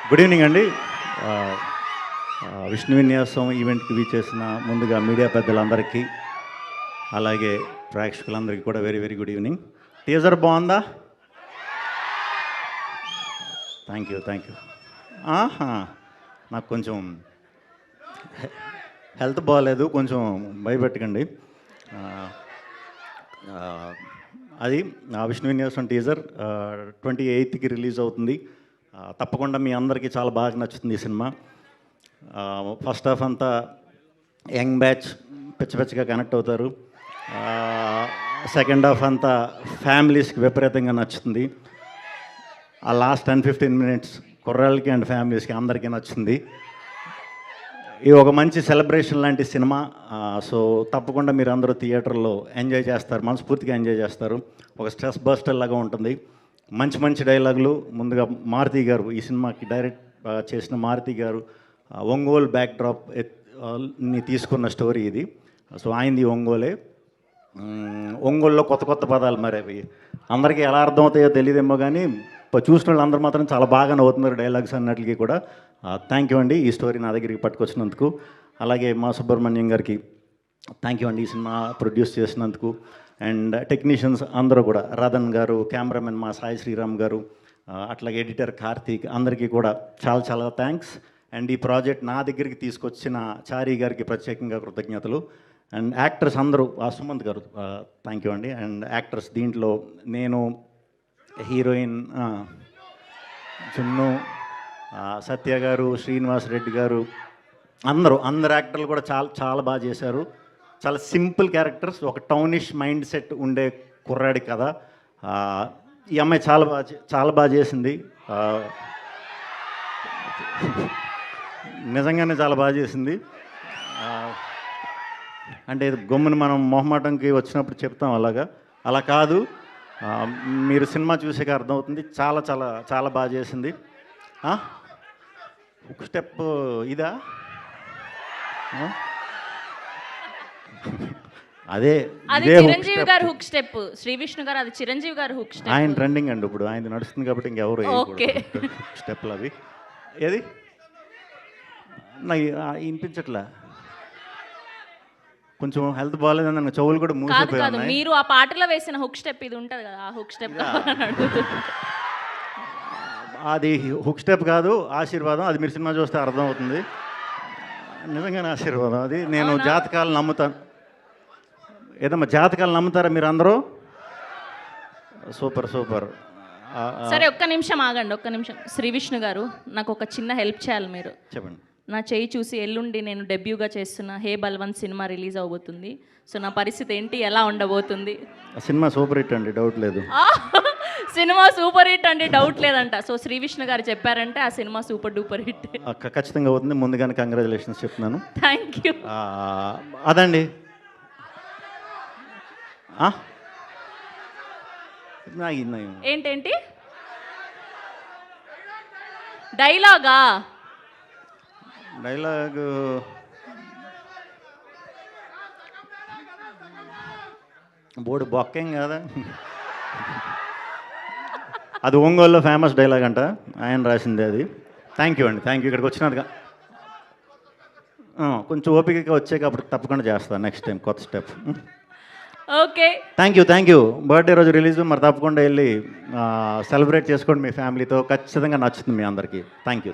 Good evening అండి. విష్ణు విన్యాసం ఈవెంట్కి వీచేసిన ముందుగా మీడియా పెద్దలందరికీ అలాగే ప్రేక్షకులందరికీ కూడా very very good evening. Teaser బాగుందా? Thank you. నాకు కొంచెం హెల్త్ బాగాలేదు, కొంచెం భయపెట్టకండి. అది విష్ణు విన్యాసం టీజర్ 28కి రిలీజ్ అవుతుంది. తప్పకుండా మీ అందరికీ చాలా బాగా నచ్చుతుంది ఈ సినిమా. ఫస్ట్ హాఫ్ అంతా యంగ్ బ్యాచ్ పిచ్చగా కనెక్ట్ అవుతారు. సెకండ్ హాఫ్ అంతా ఫ్యామిలీస్కి విపరీతంగా నచ్చుతుంది. ఆ లాస్ట్ 10-15 మినిట్స్ కుర్రాళ్ళకి అండ్ ఫ్యామిలీస్కి అందరికీ నచ్చుతుంది. ఇది ఒక మంచి సెలబ్రేషన్ లాంటి సినిమా. సో తప్పకుండా మీరు అందరూ థియేటర్లో ఎంజాయ్ చేస్తారు, మనస్ఫూర్తిగా ఎంజాయ్ చేస్తారు. ఒక స్ట్రెస్ బస్టర్ లాగా ఉంటుంది. మంచి డైలాగులు. ముందుగా మారుతి గారు, ఈ సినిమాకి డైరెక్ట్ చేసిన మారుతి గారు ఒంగోలు బ్యాక్డ్రాప్ ని తీసుకున్న స్టోరీ ఇది. సో ఆయనది ఒంగోలే. ఒంగోలులో కొత్త పదాలు, మరి అవి అందరికీ ఎలా అర్థమవుతాయో తెలియదేమో కానీ చూసిన వాళ్ళు అందరూ మాత్రం చాలా బాగా నవ్వుతున్నారు డైలాగ్స్ అన్నట్లకి కూడా. థ్యాంక్ యూ అండి ఈ స్టోరీ నా దగ్గరికి పట్టుకొచ్చినందుకు. అలాగే మా సుబ్రహ్మణ్యం గారికి థ్యాంక్ యూ అండి ఈ సినిమా ప్రొడ్యూస్ చేసినందుకు. అండ్ టెక్నీషియన్స్ అందరూ కూడా, రతన్ గారు, కెమెరామెన్ మా సాయి శ్రీరామ్ గారు, అట్లాగే ఎడిటర్ కార్తీక్, అందరికీ కూడా చాలా థ్యాంక్స్. అండ్ ఈ ప్రాజెక్ట్ నా దగ్గరికి తీసుకొచ్చిన చారీ గారికి ప్రత్యేకంగా కృతజ్ఞతలు. అండ్ యాక్టర్స్ అందరూ, సుమంత్ గారు థ్యాంక్ యూ అండి. అండ్ యాక్టర్స్ దీంట్లో నేను, హీరోయిన్ చున్ను, సత్య గారు, శ్రీనివాస్ రెడ్డి గారు, అందరు యాక్టర్లు కూడా చాలా బాగా చేశారు. చాలా సింపుల్ క్యారెక్టర్స్, ఒక టౌనిష్ మైండ్ సెట్ ఉండే కుర్రాడి కదా. ఈ అమ్మాయి చాలా బాగా చేసింది. నిజంగానే చాలా బాగా చేసింది. అంటే గమ్మున మనం మొహమాటంకి వచ్చినప్పుడు చెప్తాం అలా కాదు. మీరు సినిమా చూసాక అర్థమవుతుంది. చాలా బాగా చేసింది. ఒక స్టెప్ ఇదా? అదే చిరంజీవి గారు హుక్ స్టెప్, శ్రీ విష్ణు గారు అది చిరంజీవి గారు హుక్ స్టెప్. ఆయన ట్రెండింగ్ అండి ఇప్పుడు, ఆయన నడుస్తుంది కాబట్టి ఇంకెవరు స్టెప్లు అవి. ఏది నాకు వినిపించట్లా, కొంచెం హెల్త్ బాగాలేదని నన్ను చెవులు కూడా మూసిపోయాను. మీరు ఆ పాటలో వేసిన హుక్ స్టెప్ ఇది ఉంటుంది కదా, ఆ హుక్ స్టెప్ అది హుక్ స్టెప్ కాదు, ఆశీర్వాదం. అది మీరు సినిమా చూస్తే అర్థమవుతుంది. నిజంగానే ఆశీర్వాదం అది. నేను జాతకాలు నమ్ముతాను. ఏదమ్మా జాతకాలు నమ్ముతారా మీరు అందరూ? సూపర్. సరే ఒక్క నిమిషం ఆగండి. శ్రీ విష్ణు గారు, నాకు ఒక చిన్న హెల్ప్ చేయాలి మీరు. చెప్పండి. నా చేయి చూసి ఎల్లుండి నేను డెబ్యూగా చేస్తున్న హే బల్వంత్ సినిమా రిలీజ్ అవబోతుంది. సో నా పరిస్థితి ఏంటి, ఎలా ఉండబోతుంది? సినిమా సూపర్ హిట్ అండి, డౌట్ లేదు. సినిమా సూపర్ హిట్ అంటే డౌట్ లేదంట. సో శ్రీ విష్ణు గారు చెప్పారంటే ఆ సినిమా సూపర్ డూపర్ హిట్ ఖచ్చితంగా అవుతుంది. ముందుగానే కంగ్రాచులేషన్స్ చెప్తున్నాను. Thank you. అదండి. ఏంటేంటి డైలాగు బోర్డు బొక్కేం కాదా? అది ఒంగోలులో ఫేమస్ డైలాగ్ అంట, ఆయన రాసింది అది. థ్యాంక్ యూ అండి, థ్యాంక్ యూ. ఇక్కడికి వచ్చినందుగా కొంచెం ఓపికగా వచ్చాక అప్పుడు తప్పకుండా చేస్తాను నెక్స్ట్ టైం కొత్త step. Okay, thank you. Birthday రోజు రిలీజ్, మరి తప్పకుండా వెళ్ళి సెలబ్రేట్ చేసుకోండి మీ ఫ్యామిలీతో. ఖచ్చితంగా నచ్చుతుంది మీ అందరికీ. Thank you.